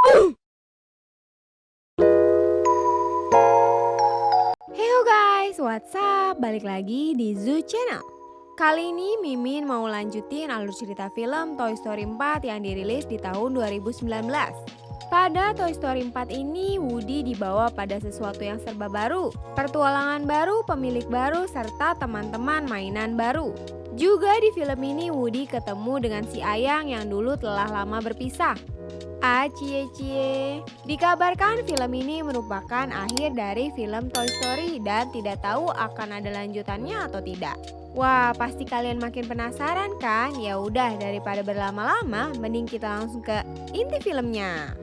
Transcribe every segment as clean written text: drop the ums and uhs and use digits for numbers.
Heyo guys, what's up? Balik lagi di Zoo Channel. Kali ini Mimin mau lanjutin alur cerita film Toy Story 4 yang dirilis di tahun 2019. Pada Toy Story 4 ini, Woody dibawa pada sesuatu yang serba baru, pertualangan baru, pemilik baru, serta teman-teman mainan baru. Juga di film ini Woody ketemu dengan si Ayang yang dulu telah lama berpisah. Cie. Dikabarkan film ini merupakan akhir dari film Toy Story dan tidak tahu akan ada lanjutannya atau tidak. Wah, pasti kalian makin penasaran kan? Ya udah, daripada berlama-lama, mending kita langsung ke inti filmnya.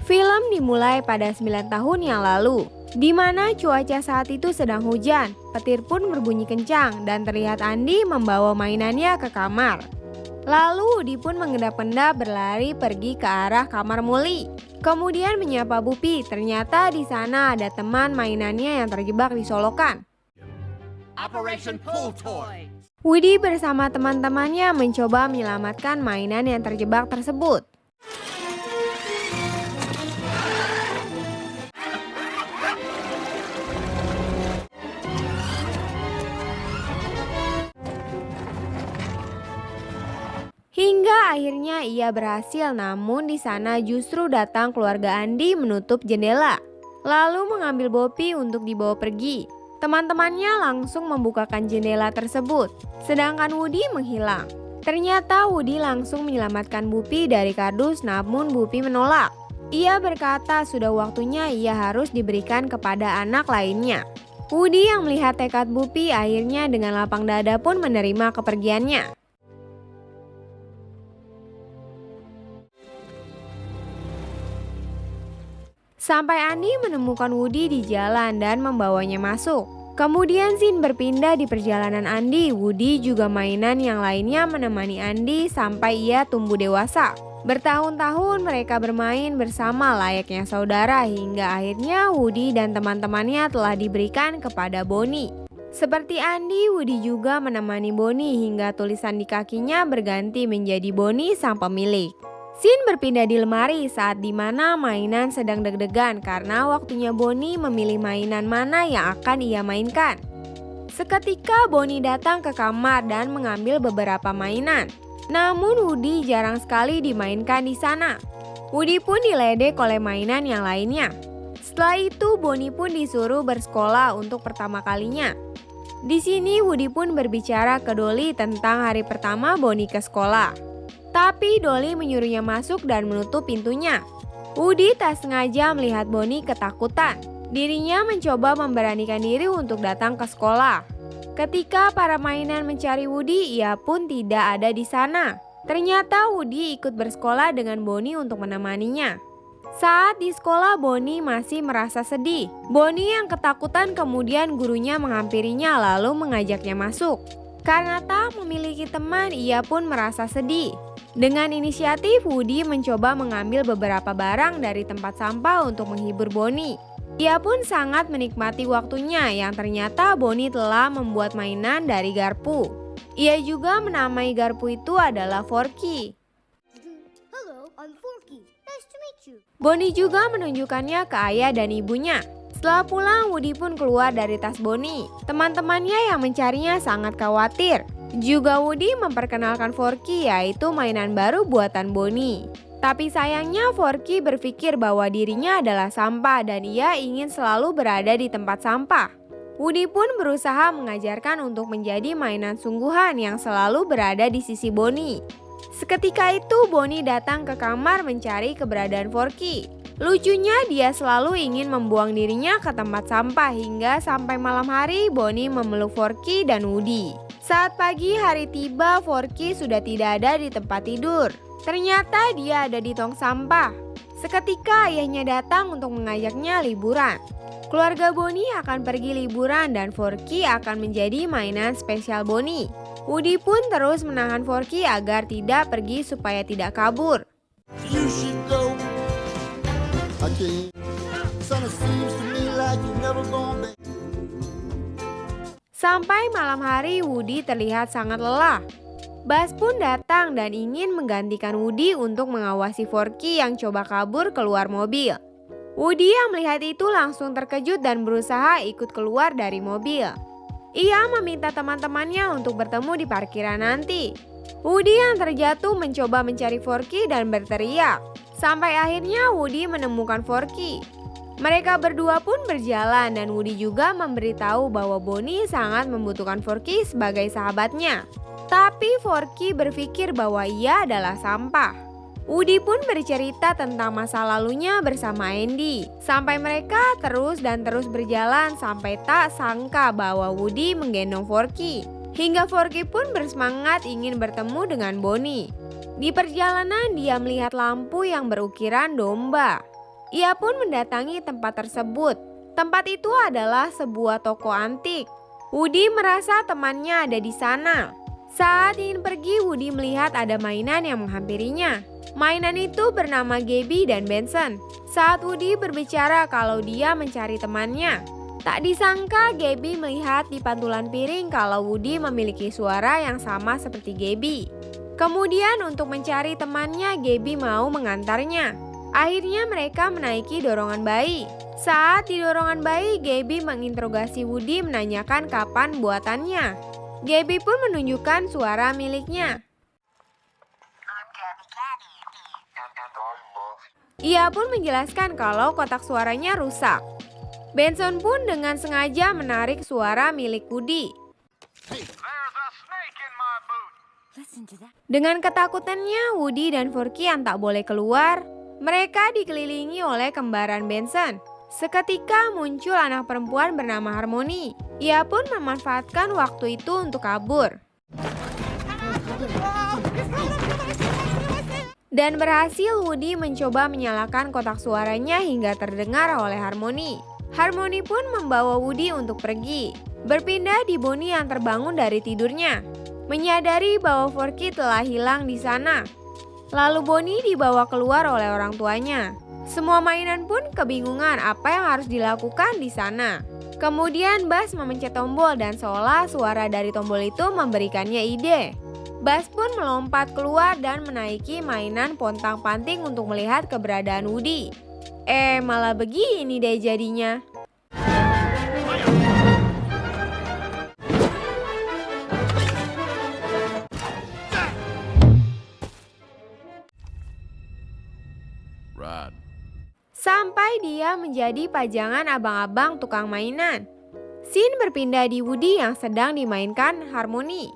Film dimulai pada 9 tahun yang lalu, di mana cuaca saat itu sedang hujan, petir pun berbunyi kencang dan terlihat Andy membawa mainannya ke kamar. Lalu Woody pun mengendap-endap berlari pergi ke arah kamar Molly. Kemudian menyapa Bupi, ternyata di sana ada teman mainannya yang terjebak di solokan. Operation Pull Toy. Woody bersama teman-temannya mencoba menyelamatkan mainan yang terjebak tersebut. Hingga akhirnya ia berhasil, namun di sana justru datang keluarga Andy menutup jendela, lalu mengambil Boppy untuk dibawa pergi. Teman-temannya langsung membukakan jendela tersebut, sedangkan Woody menghilang. Ternyata Woody langsung menyelamatkan Boppy dari kardus, namun Boppy menolak. Ia berkata sudah waktunya ia harus diberikan kepada anak lainnya. Woody yang melihat tekad Boppy akhirnya dengan lapang dada pun menerima kepergiannya. Sampai Andy menemukan Woody di jalan dan membawanya masuk. Kemudian scene berpindah di perjalanan Andy. Woody juga mainan yang lainnya menemani Andy sampai ia tumbuh dewasa. Bertahun-tahun mereka bermain bersama layaknya saudara hingga akhirnya Woody dan teman-temannya telah diberikan kepada Bonnie. Seperti Andy, Woody juga menemani Bonnie hingga tulisan di kakinya berganti menjadi Bonnie sang pemilik. Scene berpindah di lemari saat dimana mainan sedang deg-degan karena waktunya Bonnie memilih mainan mana yang akan ia mainkan. Seketika Bonnie datang ke kamar dan mengambil beberapa mainan. Namun Woody jarang sekali dimainkan di sana. Woody pun diledek oleh mainan yang lainnya. Setelah itu Bonnie pun disuruh bersekolah untuk pertama kalinya. Di sini Woody pun berbicara ke Dolly tentang hari pertama Bonnie ke sekolah. Tapi Dolly menyuruhnya masuk dan menutup pintunya. Woody tak sengaja melihat Bonnie ketakutan. Dirinya mencoba memberanikan diri untuk datang ke sekolah. Ketika para mainan mencari Woody, ia pun tidak ada di sana. Ternyata Woody ikut bersekolah dengan Bonnie untuk menemaninya. Saat di sekolah, Bonnie masih merasa sedih. Bonnie yang ketakutan kemudian gurunya menghampirinya lalu mengajaknya masuk. Karena tak memiliki teman, ia pun merasa sedih. Dengan inisiatif, Woody mencoba mengambil beberapa barang dari tempat sampah untuk menghibur Bonnie. Ia pun sangat menikmati waktunya yang ternyata Bonnie telah membuat mainan dari garpu. Ia juga menamai garpu itu adalah Forky. Hello, I'm Forky. Nice to meet you. Bonnie juga menunjukkannya ke ayah dan ibunya. Setelah pulang, Woody pun keluar dari tas Bonnie. Teman-temannya yang mencarinya sangat khawatir. Juga Woody memperkenalkan Forky, yaitu mainan baru buatan Bonnie. Tapi sayangnya Forky berpikir bahwa dirinya adalah sampah dan ia ingin selalu berada di tempat sampah. Woody pun berusaha mengajarkan untuk menjadi mainan sungguhan yang selalu berada di sisi Bonnie. Seketika itu Bonnie datang ke kamar mencari keberadaan Forky. Lucunya dia selalu ingin membuang dirinya ke tempat sampah hingga sampai malam hari Bonnie memeluk Forky dan Woody. Saat pagi hari tiba, Forky sudah tidak ada di tempat tidur. Ternyata dia ada di tong sampah. Seketika ayahnya datang untuk mengajaknya liburan. Keluarga Bonnie akan pergi liburan dan Forky akan menjadi mainan spesial Bonnie. Woody pun terus menahan Forky agar tidak pergi supaya tidak kabur. You should go. I can't. Son, it seems to me like you never gonna be. Sampai malam hari Woody terlihat sangat lelah. Buzz pun datang dan ingin menggantikan Woody untuk mengawasi Forky yang coba kabur keluar mobil. Woody yang melihat itu langsung terkejut dan berusaha ikut keluar dari mobil. Ia meminta teman-temannya untuk bertemu di parkiran nanti. Woody yang terjatuh mencoba mencari Forky dan berteriak. Sampai akhirnya Woody menemukan Forky. Mereka berdua pun berjalan dan Woody juga memberitahu bahwa Bonnie sangat membutuhkan Forky sebagai sahabatnya. Tapi Forky berpikir bahwa ia adalah sampah. Woody pun bercerita tentang masa lalunya bersama Andy. Sampai mereka terus berjalan sampai tak sangka bahwa Woody menggendong Forky. Hingga Forky pun bersemangat ingin bertemu dengan Bonnie. Di perjalanan dia melihat lampu yang berukiran domba. Ia pun mendatangi tempat tersebut. Tempat itu adalah sebuah toko antik. Woody merasa temannya ada di sana. Saat ingin pergi, Woody melihat ada mainan yang menghampirinya. Mainan itu bernama Gabby dan Benson. Saat Woody berbicara kalau dia mencari temannya, tak disangka Gabby melihat di pantulan piring kalau Woody memiliki suara yang sama seperti Gabby. Kemudian untuk mencari temannya, Gabby mau mengantarnya. Akhirnya mereka menaiki dorongan bayi. Saat di dorongan bayi, Gabby menginterogasi Woody menanyakan kapan buatannya. Gabby pun menunjukkan suara miliknya. Ia pun menjelaskan kalau kotak suaranya rusak. Benson pun dengan sengaja menarik suara milik Woody. Dengan ketakutannya, Woody dan Forky yang tak boleh keluar. Mereka dikelilingi oleh kembaran Benson. Seketika muncul anak perempuan bernama Harmony. Ia pun memanfaatkan waktu itu untuk kabur. Dan berhasil Woody mencoba menyalakan kotak suaranya hingga terdengar oleh Harmony. Harmony pun membawa Woody untuk pergi. Berpindah di Bonnie yang terbangun dari tidurnya. Menyadari bahwa Forky telah hilang di sana. Lalu Bonnie dibawa keluar oleh orang tuanya. Semua mainan pun kebingungan apa yang harus dilakukan di sana. Kemudian Buzz memencet tombol dan seolah suara dari tombol itu memberikannya ide. Buzz pun melompat keluar dan menaiki mainan pontang-panting untuk melihat keberadaan Woody. Malah begini deh jadinya. Rod. Sampai dia menjadi pajangan abang-abang tukang mainan. Scene berpindah di Woody yang sedang dimainkan Harmony.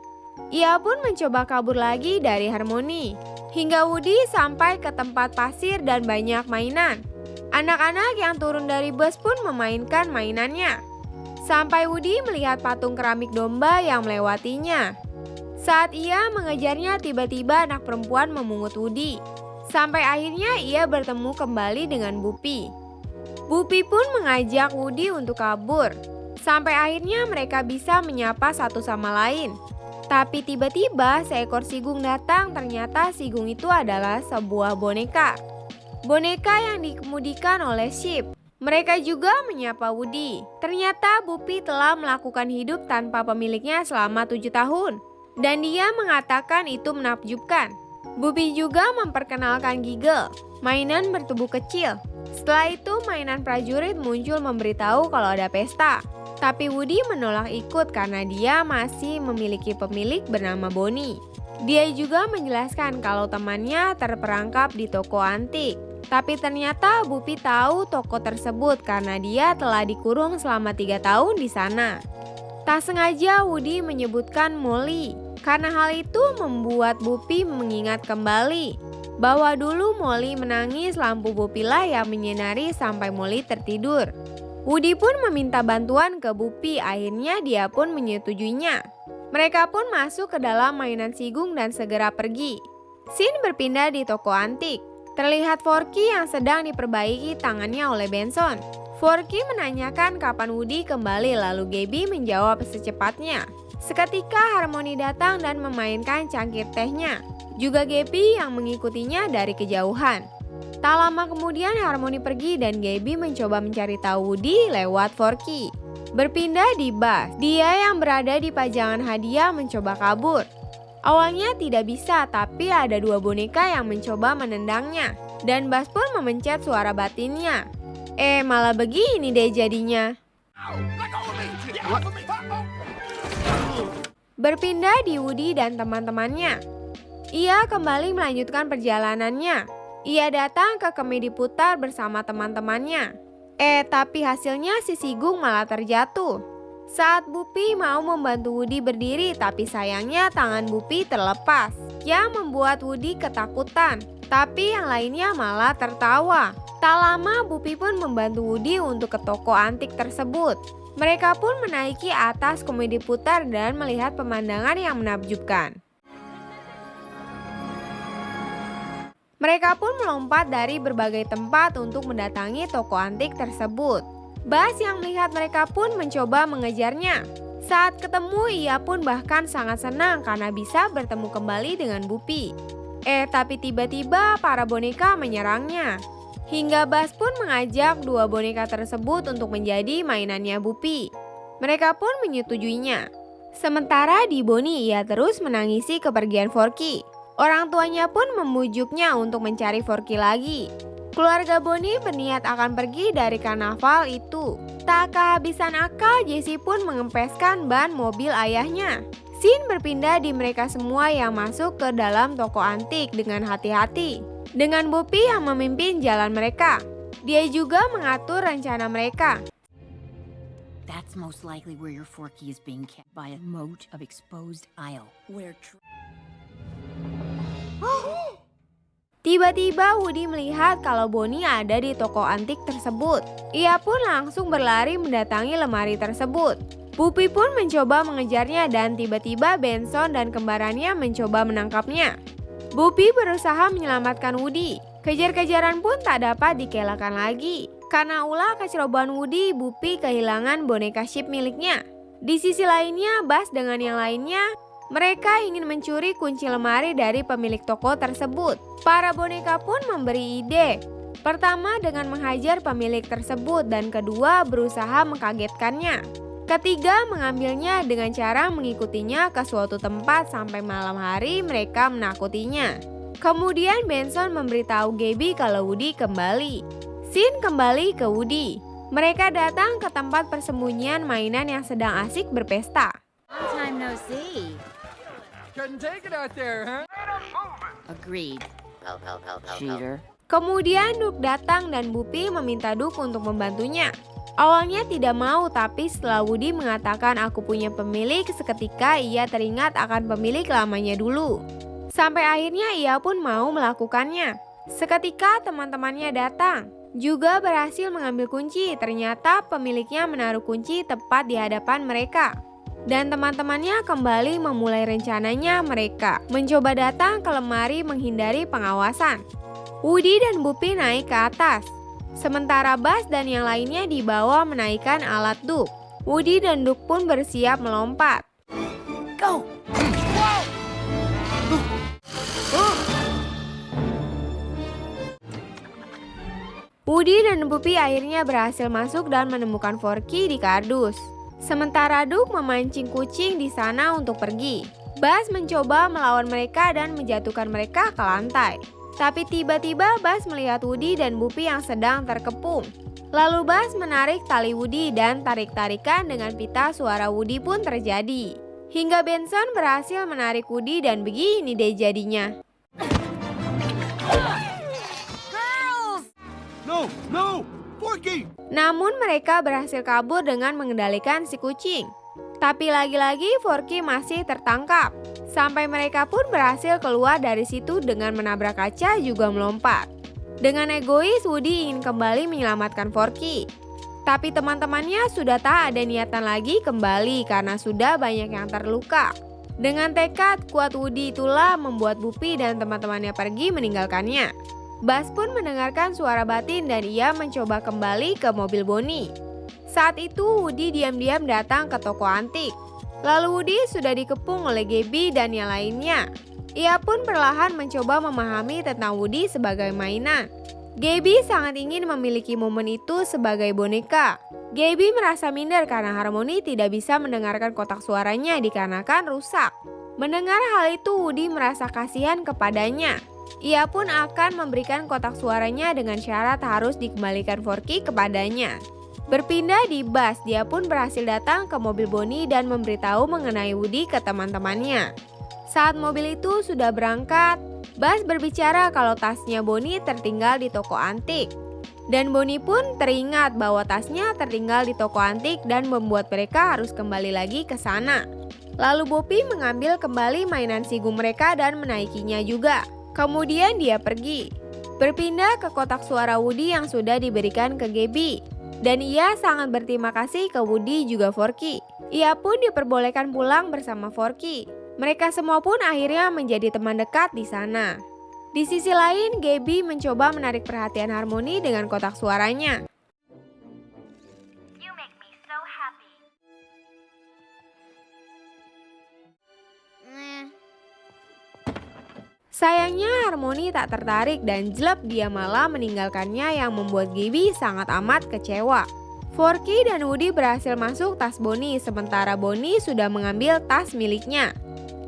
Ia pun mencoba kabur lagi dari Harmony. Hingga Woody sampai ke tempat pasir dan banyak mainan. Anak-anak yang turun dari bus pun memainkan mainannya. Sampai Woody melihat patung keramik domba yang melewatinya. Saat ia mengejarnya, tiba-tiba anak perempuan memungut Woody. Sampai akhirnya ia bertemu kembali dengan Bupi. Bupi pun mengajak Woody untuk kabur. Sampai akhirnya mereka bisa menyapa satu sama lain. Tapi tiba-tiba seekor sigung datang. Ternyata sigung itu adalah sebuah boneka. Boneka yang dikemudikan oleh Chip. Mereka juga menyapa Woody. Ternyata Bupi telah melakukan hidup tanpa pemiliknya selama 7 tahun. Dan dia mengatakan itu menakjubkan. Bupi juga memperkenalkan Giggle, mainan bertubuh kecil. Setelah itu mainan prajurit muncul memberitahu kalau ada pesta. Tapi Woody menolak ikut karena dia masih memiliki pemilik bernama Bonnie. Dia juga menjelaskan kalau temannya terperangkap di toko antik. Tapi ternyata Bupi tahu toko tersebut karena dia telah dikurung selama 3 tahun di sana. Tak sengaja Woody menyebutkan Molly. Karena hal itu membuat Bupi mengingat kembali bahwa dulu Molly menangis, lampu Bupilah yang menyinari sampai Molly tertidur. Woody pun meminta bantuan ke Bupi, akhirnya dia pun menyetujuinya. Mereka pun masuk ke dalam mainan sigung dan segera pergi. Scene berpindah di toko antik. Terlihat Forky yang sedang diperbaiki tangannya oleh Benson. Forky menanyakan kapan Woody kembali, lalu Gabby menjawab secepatnya. Seketika Harmony datang dan memainkan cangkir tehnya. Juga Gabby yang mengikutinya dari kejauhan. Tak lama kemudian Harmony pergi dan Gabby mencoba mencari tahu Woody lewat Forky. Berpindah di Buzz, dia yang berada di pajangan hadiah mencoba kabur. Awalnya tidak bisa, tapi ada dua boneka yang mencoba menendangnya. Dan Buzz pun memencet suara batinnya. Malah begini deh jadinya. Berpindah di Woody dan teman-temannya. Ia kembali melanjutkan perjalanannya. Ia datang ke kemedi putar bersama teman-temannya. Tapi hasilnya si Sigung malah terjatuh. Saat Bupi mau membantu Woody berdiri, tapi sayangnya tangan Bupi terlepas, yang membuat Woody ketakutan. Tapi yang lainnya malah tertawa. Tak lama Bupi pun membantu Woody untuk ke toko antik tersebut. Mereka pun menaiki atas kemedi putar dan melihat pemandangan yang menakjubkan. Mereka pun melompat dari berbagai tempat untuk mendatangi toko antik tersebut. Buzz yang melihat mereka pun mencoba mengejarnya. Saat ketemu, ia pun bahkan sangat senang karena bisa bertemu kembali dengan Bupi. Tapi tiba-tiba para boneka menyerangnya. Hingga Buzz pun mengajak dua boneka tersebut untuk menjadi mainannya Bupi. Mereka pun menyetujuinya. Sementara di Bonnie, ia terus menangisi kepergian Forky. Orang tuanya pun memujuknya untuk mencari Forky lagi. Keluarga Bonnie berniat akan pergi dari karnaval itu. Tak kehabisan akal, Jessie pun mengempeskan ban mobil ayahnya. Sin berpindah di mereka semua yang masuk ke dalam toko antik dengan hati-hati. Dengan Bupi yang memimpin jalan mereka. Dia juga mengatur rencana mereka. That's most likely where your Forky is being kept by a moat of exposed isle. Where Tiba-tiba Woody melihat kalau Bonnie ada di toko antik tersebut. Ia pun langsung berlari mendatangi lemari tersebut. Bupi pun mencoba mengejarnya dan tiba-tiba Benson dan kembarannya mencoba menangkapnya. Bupi berusaha menyelamatkan Woody. Kejar-kejaran pun tak dapat dikelakkan lagi. Karena ulah kecerobohan Woody, Bupi kehilangan boneka ship miliknya. Di sisi lainnya, Buzz dengan yang lainnya, mereka ingin mencuri kunci lemari dari pemilik toko tersebut. Para boneka pun memberi ide. Pertama dengan menghajar pemilik tersebut dan kedua berusaha mengkagetkannya. Ketiga mengambilnya dengan cara mengikutinya ke suatu tempat sampai malam hari mereka menakutinya. Kemudian Benson memberitahu Gabby kalau Woody kembali. Sin kembali ke Woody. Mereka datang ke tempat persembunyian mainan yang sedang asik berpesta. Long time no see. Couldn't take it out there, huh? Agreed. Cheater. Kemudian Duke datang dan Bupi meminta Duke untuk membantunya. Awalnya tidak mau, tapi setelah Woody mengatakan aku punya pemilik, seketika ia teringat akan pemilik lamanya dulu. Sampai akhirnya ia pun mau melakukannya. Seketika teman-temannya datang, juga berhasil mengambil kunci. Ternyata pemiliknya menaruh kunci tepat di hadapan mereka. Dan teman-temannya kembali memulai rencananya. Mereka mencoba datang ke lemari menghindari pengawasan. Woody dan Bupi naik ke atas. Sementara Buzz dan yang lainnya di bawah menaikkan alat Duke. Woody dan Duke pun bersiap melompat. Go! Woody dan Bupi akhirnya berhasil masuk dan menemukan Forky di kardus. Sementara Duke memancing kucing di sana untuk pergi. Buzz mencoba melawan mereka dan menjatuhkan mereka ke lantai. Tapi tiba-tiba Buzz melihat Woody dan Bupi yang sedang terkepung. Lalu Buzz menarik tali Woody dan tarik-tarikan dengan pita suara Woody pun terjadi. Hingga Benson berhasil menarik Woody dan begini deh jadinya. No! Forky! Namun mereka berhasil kabur dengan mengendalikan si kucing. Tapi lagi-lagi Forky masih tertangkap. Sampai mereka pun berhasil keluar dari situ dengan menabrak kaca juga melompat. Dengan egois, Woody ingin kembali menyelamatkan Forky. Tapi teman-temannya sudah tak ada niatan lagi kembali karena sudah banyak yang terluka. Dengan tekad kuat Woody itulah membuat Bupi dan teman-temannya pergi meninggalkannya. Buzz pun mendengarkan suara batin dan ia mencoba kembali ke mobil Bonnie. Saat itu Woody diam-diam datang ke toko antik. Lalu Woody sudah dikepung oleh Gabby dan yang lainnya. Ia pun perlahan mencoba memahami tentang Woody sebagai mainan. Gabby sangat ingin memiliki momen itu sebagai boneka. Gabby merasa minder karena Harmony tidak bisa mendengarkan kotak suaranya dikarenakan rusak. Mendengar hal itu, Woody merasa kasihan kepadanya. Ia pun akan memberikan kotak suaranya dengan syarat harus dikembalikan Forky kepadanya. Berpindah di Buzz, dia pun berhasil datang ke mobil Bonnie dan memberitahu mengenai Woody ke teman-temannya. Saat mobil itu sudah berangkat, Buzz berbicara kalau tasnya Bonnie tertinggal di toko antik. Dan Bonnie pun teringat bahwa tasnya tertinggal di toko antik dan membuat mereka harus kembali lagi ke sana. Lalu Boppy mengambil kembali mainan Sigu mereka dan menaikinya juga. Kemudian dia pergi, berpindah ke kotak suara Woody yang sudah diberikan ke Gabby. Dan ia sangat berterima kasih ke Woody juga Forky. Ia pun diperbolehkan pulang bersama Forky. Mereka semua pun akhirnya menjadi teman dekat di sana. Di sisi lain, Gabby mencoba menarik perhatian Harmony dengan kotak suaranya. You make me so happy. Sayangnya Harmony tak tertarik dan jelek dia malah meninggalkannya yang membuat Gabby sangat amat kecewa. Forky dan Woody berhasil masuk tas Bonnie sementara Bonnie sudah mengambil tas miliknya.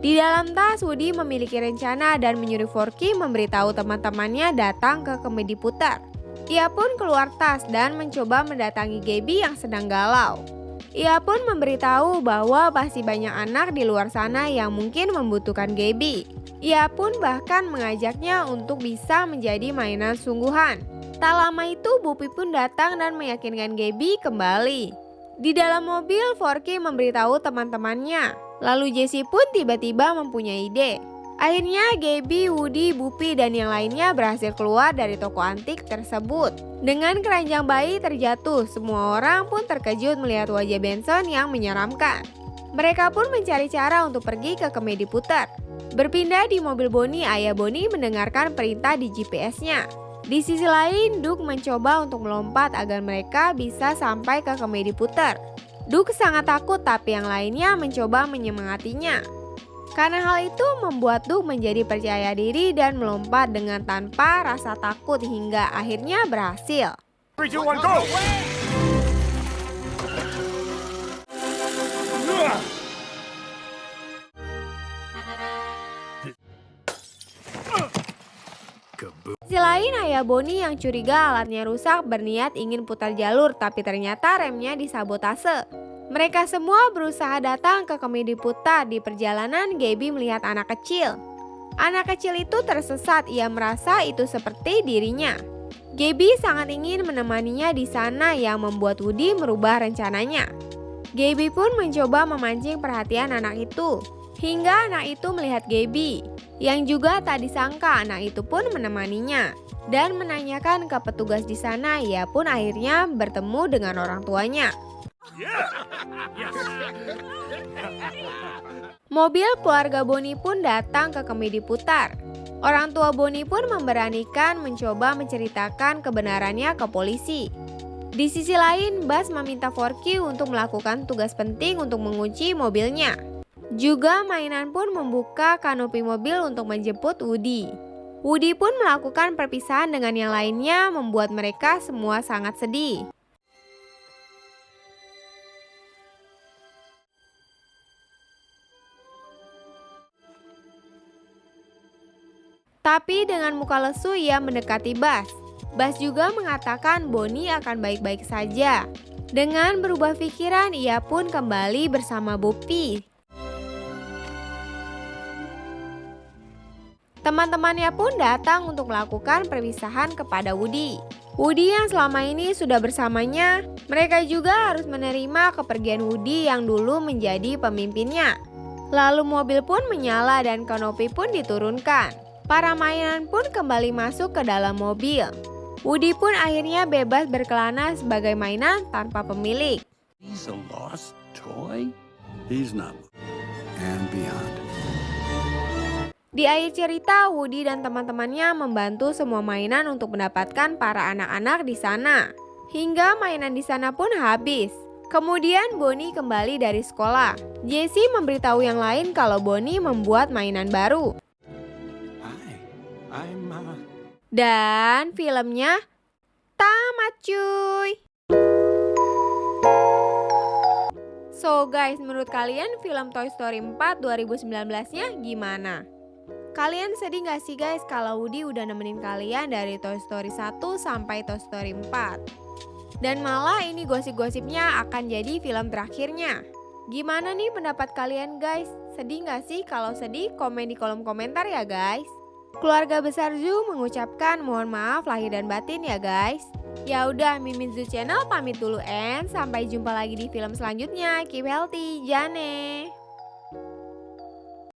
Di dalam tas, Woody memiliki rencana dan menyuruh Forky memberitahu teman-temannya datang ke komedi putar. Ia pun keluar tas dan mencoba mendatangi Gabby yang sedang galau. Ia pun memberitahu bahwa masih banyak anak di luar sana yang mungkin membutuhkan Gabby. Ia pun bahkan mengajaknya untuk bisa menjadi mainan sungguhan. Tak lama itu, Boppy pun datang dan meyakinkan Gabby kembali. Di dalam mobil, Forky memberitahu teman-temannya. Lalu Jessie pun tiba-tiba mempunyai ide. Akhirnya Gabby, Woody, Boppy, dan yang lainnya berhasil keluar dari toko antik tersebut. Dengan keranjang bayi terjatuh, semua orang pun terkejut melihat wajah Benson yang menyeramkan. Mereka pun mencari cara untuk pergi ke komedi putar. Berpindah di mobil Bonnie, ayah Bonnie mendengarkan perintah di GPS-nya. Di sisi lain, Duke mencoba untuk melompat agar mereka bisa sampai ke komedi putar. Duke sangat takut tapi yang lainnya mencoba menyemangatinya. Karena hal itu membuat Duke menjadi percaya diri dan melompat dengan tanpa rasa takut hingga akhirnya berhasil. 3, 2, 1, go! Di sisi lain, ayah Bonnie yang curiga alatnya rusak berniat ingin putar jalur tapi ternyata remnya disabotase. Mereka semua berusaha datang ke komedi putar. Di perjalanan, Gabby melihat anak kecil. Anak kecil itu tersesat, ia merasa itu seperti dirinya. Gabby sangat ingin menemaninya di sana yang membuat Woody merubah rencananya. Gabby pun mencoba memancing perhatian anak itu. Hingga anak itu melihat Gabby, yang juga tak disangka anak itu pun menemaninya. Dan menanyakan ke petugas di sana, ia pun akhirnya bertemu dengan orang tuanya. Mobil keluarga Bonnie pun datang ke komedi putar. Orang tua Bonnie pun memberanikan mencoba menceritakan kebenarannya ke polisi. Di sisi lain, Buzz meminta Forky untuk melakukan tugas penting untuk mengunci mobilnya. Juga mainan pun membuka kanopi mobil untuk menjemput Woody. Woody pun melakukan perpisahan dengan yang lainnya membuat mereka semua sangat sedih. Tapi dengan muka lesu ia mendekati Buzz. Buzz juga mengatakan Bonnie akan baik-baik saja. Dengan berubah pikiran, ia pun kembali bersama Boppy. Teman-temannya pun datang untuk melakukan perpisahan kepada Woody. Woody yang selama ini sudah bersamanya, mereka juga harus menerima kepergian Woody yang dulu menjadi pemimpinnya. Lalu mobil pun menyala dan kanopi pun diturunkan. Para mainan pun kembali masuk ke dalam mobil. Woody pun akhirnya bebas berkelana sebagai mainan tanpa pemilik. He's a lost toy? He's not. And beyond. Di akhir cerita, Woody dan teman-temannya membantu semua mainan untuk mendapatkan para anak-anak di sana. Hingga mainan di sana pun habis. Kemudian Bonnie kembali dari sekolah. Jessie memberitahu yang lain kalau Bonnie membuat mainan baru. Hi, I'm Dan filmnya tamat cuy. So guys, menurut kalian film Toy Story 4 2019-nya gimana? Kalian sedih gak sih guys kalau Woody udah nemenin kalian dari Toy Story 1 sampai Toy Story 4? Dan malah ini gosip-gosipnya akan jadi film terakhirnya. Gimana nih pendapat kalian guys? Sedih gak sih? Kalau sedih komen di kolom komentar ya guys. Keluarga besar Zoo mengucapkan mohon maaf lahir dan batin ya guys. Ya udah, Mimin Zoo Channel pamit dulu and sampai jumpa lagi di film selanjutnya. Keep healthy, Jane.